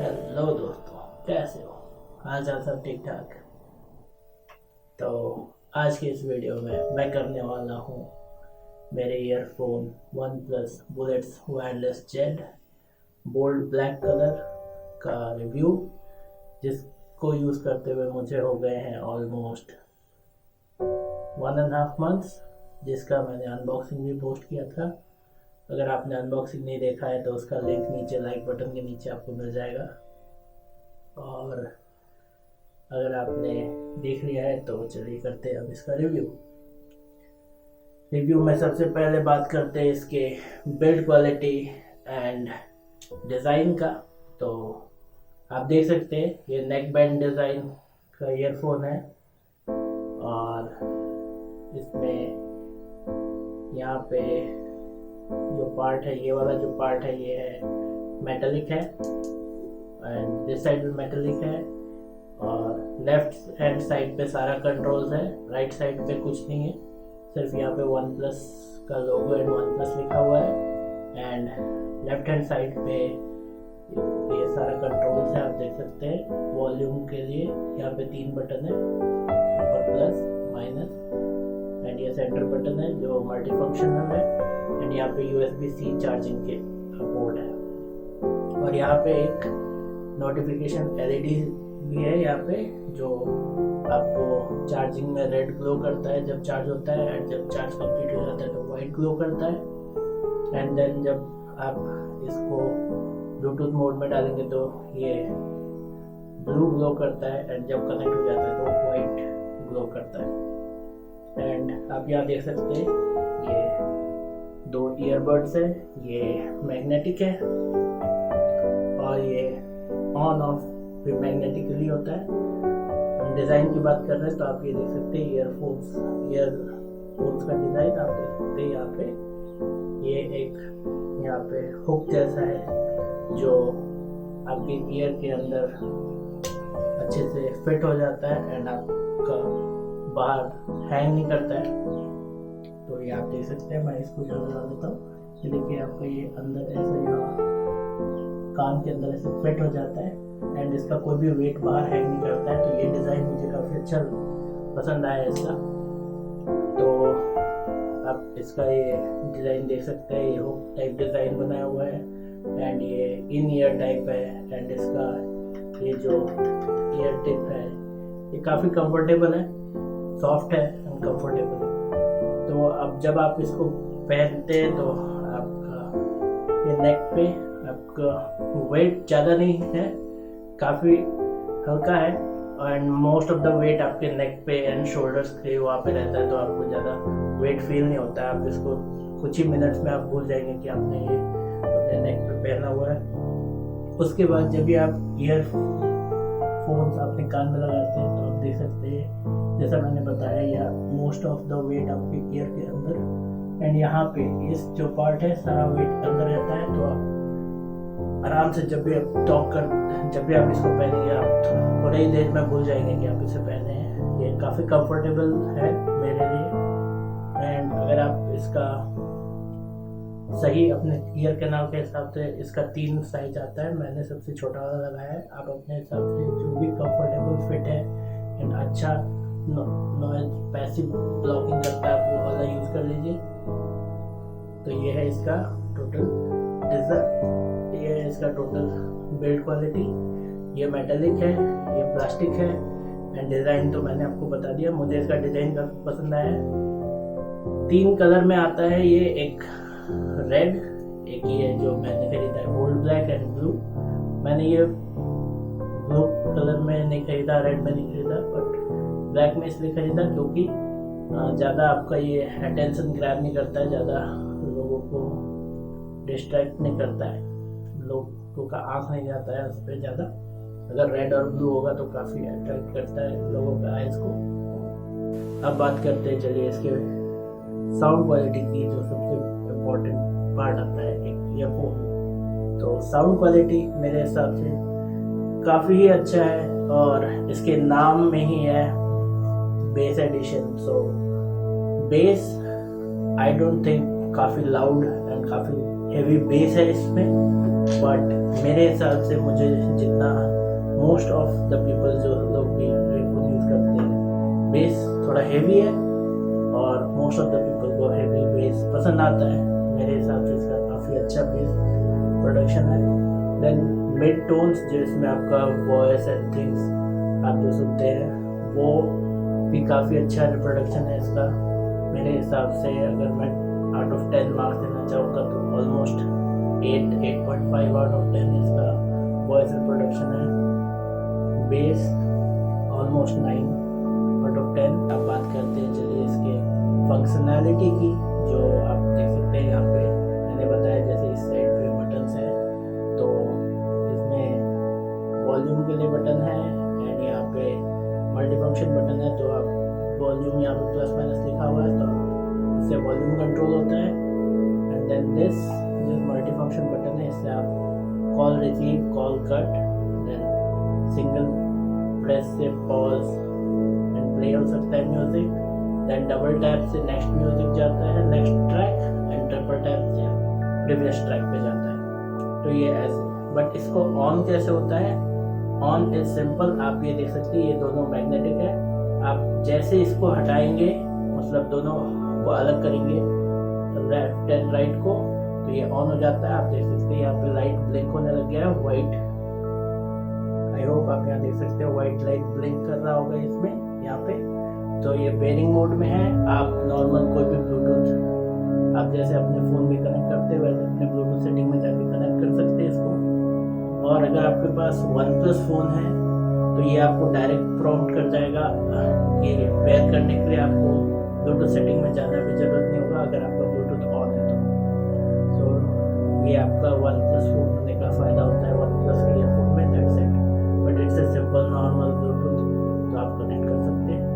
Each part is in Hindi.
हेलो दोस्तों, कैसे हो? हाल चाल सब ठीक ठाक? तो आज की इस वीडियो में मैं करने वाला हूँ मेरे earphone OnePlus bullets wireless Z bold black colour का रिव्यू, जिसको यूज़ करते हुए मुझे हो गए हैं ऑलमोस्ट 1.5 months, जिसका मैंने अनबॉक्सिंग भी पोस्ट किया था। अगर आपने अनबॉक्सिंग नहीं देखा है तो उसका लिंक नीचे लाइक बटन के नीचे आपको मिल जाएगा, और अगर आपने देख लिया है तो चलिए करते हैं अब इसका रिव्यू में सबसे पहले बात करते हैं इसके बिल्ड क्वालिटी एंड डिज़ाइन का। तो आप देख सकते हैं ये नेक बैंड डिज़ाइन का ईयरफोन है, और इसमें यहाँ पे जो पार्ट है, ये वाला जो पार्ट है ये है मेटेलिक है, एंड दिस साइड भी मेटेलिक है, और लेफ्ट हैंड साइड पे सारा कंट्रोल्स है, राइट साइड पे कुछ नहीं है, सिर्फ यहाँ पे वन प्लस का लोगो एंड वन प्लस लिखा हुआ है। एंड लेफ्ट हैंड साइड पे ये सारा कंट्रोल्स है, आप देख सकते हैं। वॉल्यूम के लिए यहाँ पे 3 बटन है, ऊपर प्लस माइनस, एंड ये सेंटर बटन है जो मल्टी फंक्शनल है, एंड यहाँ पे USB-C चार्जिंग के पोर्ट है, और यहाँ पे एक नोटिफिकेशन LED भी है यहाँ पे, जो आपको चार्जिंग में रेड ग्लो करता है जब चार्ज होता है, एंड जब चार्ज कंप्लीट हो जाता है तो वाइट ग्लो करता है। एंड देन जब आप इसको ब्लूटूथ मोड में डालेंगे तो ये ब्लू ग्लो करता है, एंड जब कनेक्ट हो जाता है तो वाइट ग्लो करता है। एंड आप यहाँ देख सकते हैं ये 2 ईयरबड्स है, ये मैग्नेटिक है, और ये ऑन ऑफ भी मैग्नेटिकली होता है। हम डिज़ाइन की बात कर रहे हैं तो आप ये देख सकते हैं ईयरफोन्स का डिज़ाइन आप देख सकते हैं। यहाँ पे ये एक यहाँ पे हुक जैसा है जो आपके ईयर के अंदर अच्छे से फिट हो जाता है, एंड आपका बाहर हैंग नहीं करता है। तो ये आप देख सकते हैं, मैं इसको जो लगा देता हूँ, ये देखिए आपका ये अंदर ऐसा यहाँ कान के अंदर ऐसे फिट हो जाता है, एंड इसका कोई भी वेट बाहर हैंग नहीं करता है। तो ये डिज़ाइन मुझे काफ़ी अच्छा पसंद आया इसका। तो आप इसका ये डिज़ाइन देख सकते हैं, ये हुक टाइप डिज़ाइन बनाया हुआ है, एंड ये इन ईयर टाइप है, एंड इसका ये जो ईयर टिप है ये काफ़ी कंफर्टेबल है, सॉफ्ट है एंड कंफर्टेबल है। तो अब जब आप इसको पहनते हैं तो आपका ये नेक पे आपका वेट ज़्यादा नहीं है, काफ़ी हल्का है, and most of the weight आपके नेक पे एंड शोल्डर्स पे वहाँ पे रहता है, तो आपको ज़्यादा वेट फील नहीं होता है। आप इसको कुछ ही मिनट्स में आप भूल जाएंगे कि आपने ये अपने नेक पे पहना हुआ है। उसके बाद जब भी आप ईयरफोन्स अपने कान में लगाते हैं तो आप देख सकते हैं, जैसा मैंने बताया, यह मोस्ट ऑफ द वेट आपके ईयर के अंदर, एंड यहाँ पे इस जो पार्ट है सारा वेट अंदर रहता है। तो आप आराम से जब भी आप इसको पहनेंगे आप थोड़ी ही देर में भूल जाएंगे कि आप इसे पहने हैं। ये काफ़ी कंफर्टेबल है मेरे लिए, एंड अगर आप इसका सही अपने ईयर कैनाल के हिसाब से, इसका 3 साइज आता है, मैंने सबसे छोटा वाला लगाया है। आप अपने हिसाब से जो भी कंफर्टेबल फिट है एंड अच्छा नॉइज पैसिव ब्लॉकिंग करता है, आप वो वाला यूज़ कर लीजिए। तो ये है इसका टोटल डिज़ाइन, ये है इसका टोटल बिल्ड क्वालिटी। ये मेटेलिक है, ये प्लास्टिक है, एंड डिज़ाइन तो मैंने आपको बता दिया। मुझे इसका डिज़ाइन काफ़ी पसंद आया है। 3 कलर में आता है ये, एक रेड, एक ये जो मैंने खरीदा है गोल्ड ब्लैक एंड ब्लू। मैंने ये ब्लू कलर में नहीं खरीदा, रेड में नहीं खरीदा, बट ब्लैक में इसलिए खरीदा क्योंकि ज़्यादा आपका ये अटेंशन ग्रैब नहीं करता है, ज़्यादा लोगों को डिस्ट्रैक्ट नहीं करता है, लोगों का आँख नहीं जाता है उस पर ज़्यादा। अगर रेड और ब्लू होगा तो काफ़ी अट्रैक्ट करता है लोगों का आइज़ को। अब बात करते हैं चलिए इसके साउंड क्वालिटी की, जो सबसे इम्पोर्टेंट पार्ट आता है एक ईयरफोन। तो साउंड क्वालिटी मेरे हिसाब से काफ़ी ही अच्छा है, और इसके नाम में ही है bass edition. So bass I don't think काफ़ी लाउड एंड काफ़ी हेवी बेस है इसमें, बट मेरे हिसाब से मुझे जितना मोस्ट ऑफ द पीपल जो लोग भी एयरफोन यूज़ करते हैं, बेस थोड़ा हेवी है और मोस्ट ऑफ द पीपल को हेवी बेस पसंद आता है। मेरे हिसाब से इसका काफ़ी अच्छा बेस प्रोडक्शन है। देन मिड टोन्स जिसमें आपका वॉइस एंड थिंग्स आप जो सुनते हैं वो भी काफ़ी अच्छा रिप्रोडक्शन है इसका। मेरे हिसाब से अगर मैं आउट ऑफ 10 मार्क्स देना चाहूँगा तो ऑलमोस्ट 8.5 आउट ऑफ 10 इसका वॉइस रिप्रोडक्शन है। Base almost 9 out of 10। अब बात करते हैं चलिए इसके फंक्शनैलिटी की, जो आप देख सकते हैं यहाँ पे मैंने बताया जैसे इस साइड पे बटन्स हैं, तो इसमें वॉल्यूम के लिए बटन है एंड यहाँ पे मल्टी फंक्शन बटन है। तो आप वॉल्यूम यहाँ पे प्लस माइनस लिखा हुआ है तो इससे वॉल्यूम कंट्रोल होता है। And then this multi function button है, इससे आप call receive, call cut, then single press से पॉज एंड प्ले हो सकता है म्यूजिक। देन डबल टैप से नेक्स्ट म्यूजिक जाता है, next track, and triple tap से प्रीवियस ट्रैक पे जाता है। तो ये ऐसे, बट इसको ऑन कैसे होता है? ऑन इज सिंपल, आप ये देख सकते हैं ये दोनों मैग्नेटिक है। आप जैसे इसको हटाएंगे, मतलब दोनों को अलग करेंगे लेफ्ट एंड राइट को, तो ये ऑन हो जाता है। आप देख सकते हैं यहाँ पे लाइट ब्लिंक होने लग गया है, वाइट। आई होप आप यहाँ देख सकते हो वाइट लाइट ब्लिंक कर रहा होगा इसमें यहाँ पे। तो ये बेयरिंग मोड में है। आप नॉर्मल कोई भी ब्लूटूथ आप जैसे अपने फ़ोन में कनेक्ट करते हैं वैसे अपने ब्लूटूथ सेटिंग में जाके कनेक्ट कर सकते हैं इसको। और अगर आपके पास OnePlus फ़ोन है तो ये आपको डायरेक्ट प्रॉम्प्ट कर जाएगा कि पेयर करने के लिए आपको ब्लूटूथ सेटिंग में जाना भी ज़रूरत नहीं होगा अगर आपका ब्लूटूथ ऑन है तो। सो ये आपका OnePlus फ़ोन होने का फ़ायदा होता है OnePlus के ईयरफोन में, that's it. But it's a simple normal Bluetooth तो आप कनेक्ट कर सकते हैं।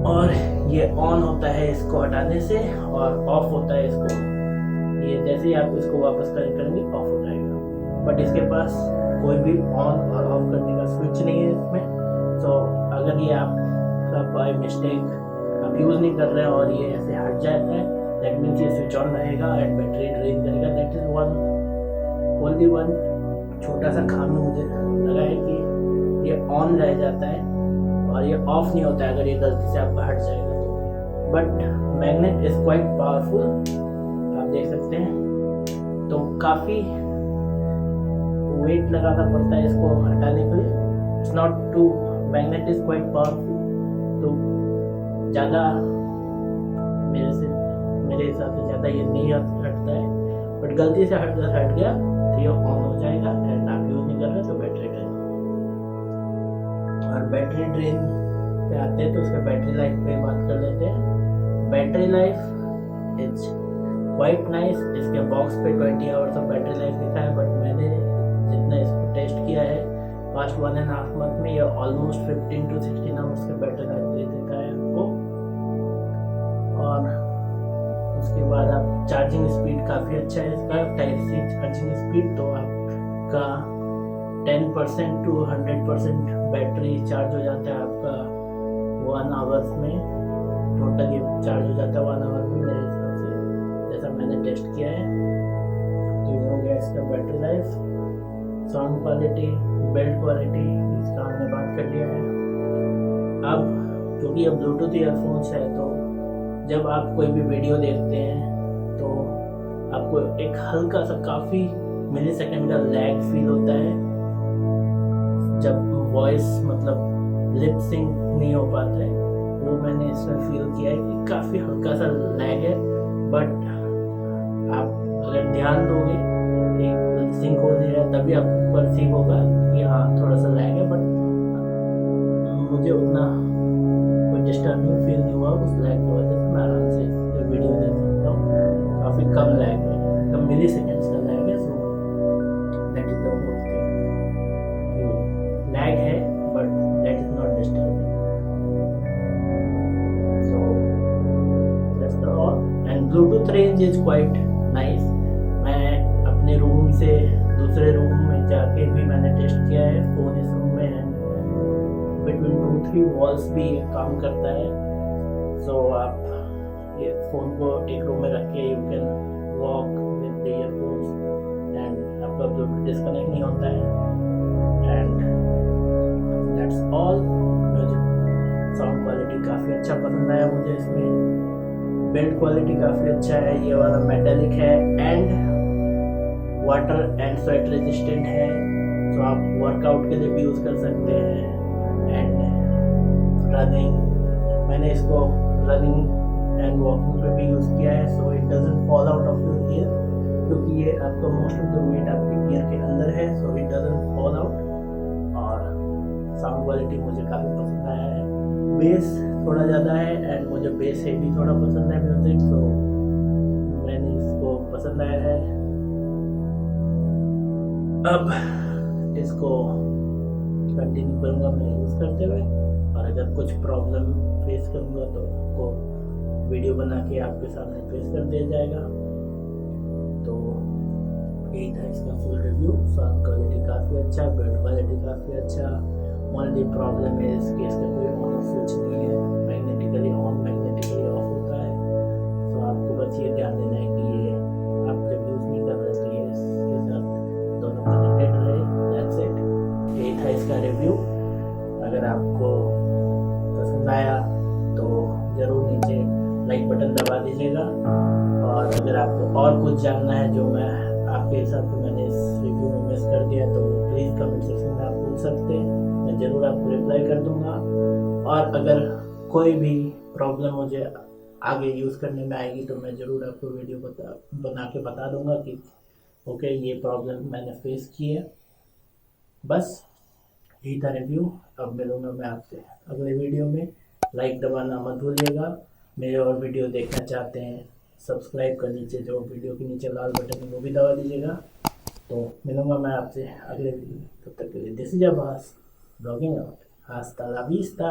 और ये ऑन होता है इसको हटाने से और ऑफ होता है इसको, ये जैसे ही आप इसको वापस कनेक्ट करेंगे ऑफ हो जाएगा। बट इसके पास कोई भी ऑन और ऑफ करने का स्विच नहीं है इसमें। तो अगर ये आपका बाय मिस्टेक आप यूज़ नहीं कर रहे हैं और ये ऐसे हट जाता है, दैट मीन्स ये स्विच ऑन रहेगा एंड बैटरी ड्रेन करेगा। दैट इज़ ओनली वन छोटा सा खामी मुझे लगा है कि ये ऑन रह जाता है और ये ऑफ नहीं होता है अगर ये गलती से आपका हट जाएगा तो। But magnet is quite powerful, आप देख सकते हैं। तो काफ़ी वेट लगाना पड़ता है इसको हटाने के लिए। It's not too, magnet is quite powerful, तो ज़्यादा मेरे हिसाब से ज़्यादा ये नहीं हटता है। बट गलती से हट गया तो ये ऑन हो जाएगा एंड आप यूज़ नहीं कर रहे तो बैटरी ड्रेन। और बैटरी ड्रेन पे आते हैं तो उसके बैटरी लाइफ पे बात कर लेते हैं। Battery life is quite nice. इसके बॉक्स पे 20 आवर्स ऑफ बैटरी लाइफ लिखा है, बट मैंने जितना इसको टेस्ट किया है पास्ट 1.5 मंथ में ये ऑलमोस्ट 15 to 16 आवर्स का बैटरी लाइफ दे देता है आपको। और उसके बाद आप चार्जिंग स्पीड काफ़ी अच्छा है इसका, टाइप सी चार्जिंग स्पीड। तो आपका 10% to 100% बैटरी चार्ज हो जाता है आपका 1 आवर्स में। टोटल ये चार्ज हो जाता है 1 आवर में मेरे हिसाब से, जैसा मैंने टेस्ट किया है। तो ये हो गया इसका battery life. Sound quality, build quality, इसका हमने बात कर लिया है। अब क्योंकि ये ब्लूटूथ ईयरफोन्स है तो जब आप कोई भी वीडियो देखते हैं तो आपको एक हल्का सा काफ़ी मिली सेकेंड का लैग फील होता है जब वॉइस मतलब लिप सिंक नहीं हो पाता है। वो मैंने इसमें फील किया है कि काफ़ी हल्का सा लैग है। बट आप अगर ध्यान दोगे कि सिंक हो नहीं रहा तभी आपको परसीव होगा कि हाँ थोड़ा सा लैग है। बट मुझे उतना कोई डिस्टर्बिंग फील नहीं हुआ उस लैग की वजह से। मैं आराम से वीडियो देख सकता हूँ, काफ़ी कम लैग है, कम मिली सेकेंड्स का लैग है। So that is the most thing, lag है but that is not disturbing. So that's the all. And Bluetooth range is quite nice. मैं अपने रूम से दूसरे रूम में जाके भी मैंने टेस्ट किया है फ़ोन इस रूम में, एंड बिटवीन 2-3 वॉल्स भी काम करता है। सो आप ये फ़ोन को एक रूम में रख के you can walk with the earphones and आपका ब्लूटूथ डिस्कनेक्ट नहीं होता है। And that's all. Music sound quality काफ़ी अच्छा पसंद आया मुझे इसमें। बिल्ड क्वालिटी काफ़ी अच्छा है, ये वाला मेटेलिक है and water and sweat resistant है, तो आप वर्कआउट के लिए भी यूज़ कर सकते हैं। एंड रनिंग, मैंने इसको रनिंग एंड वॉकिंग पे भी यूज़ किया है, so it doesn't fall out of your year, क्योंकि ये आपका मोस्ट ऑफ द वेट आपके ईयर के अंदर है, so it doesn't fall out. और साउंड क्वालिटी मुझे काफ़ी पसंद आया है। बेस थोड़ा ज़्यादा है एंड मुझे बेस है भी थोड़ा पसंद है म्यूज़िक, तो मैंने इसको पसंद आया है। अब इसको कंटिन्यू करूँगा मैं यूज़ करते हुए, और अगर कुछ प्रॉब्लम फेस करूँगा तो आपको वीडियो बना के आपके सामने पेश कर दिया जाएगा। तो यही था इसका फुल रिव्यू। साउंड क्वालिटी काफ़ी अच्छा, बिल्ड क्वालिटी काफ़ी अच्छा। ओनली प्रॉब्लम है इसके, इसका कोई ऑन ऑफ स्विच नहीं है, मैग्नेटिकली ऑन मैग्नेटिकली ऑफ होता है। तो आपको बस ये ध्यान देना है कि ये आप जब यूज़ नहीं कर रहे तो ये इसके साथ दोनों कनेक्टेड रहे। That's it. यही था इसका रिव्यू। अगर आपको पसंद आया तो ज़रूर नीचे लाइक बटन दबा दीजिएगा, और अगर आपको और कुछ जानना है जो मैं आपके हिसाब से मैंने इस रिव्यू में मिस कर दिया तो प्लीज़ कमेंट सेक्शन में आप पूछ सकते हैं, मैं ज़रूर आपको रिप्लाई कर दूंगा। और अगर कोई भी प्रॉब्लम मुझे आगे यूज़ करने में आएगी तो मैं ज़रूर आपको वीडियो बना के बता दूंगा कि ओके ये प्रॉब्लम मैंने फेस की है। बस यही था रिव्यू। अब मिलूँगा मैं आपसे अगले वीडियो में। लाइक दबाना मत भूलिएगा। मेरे और वीडियो देखना चाहते हैं सब्सक्राइब कर नीचे जो वीडियो के नीचे लाल बटन है वो भी दबा दीजिएगा। तो मिलूँगा मैं आपसे अगले वीडियो, तब तक के लिए this is Abbas blogging out. हस्ता ला विस्ता।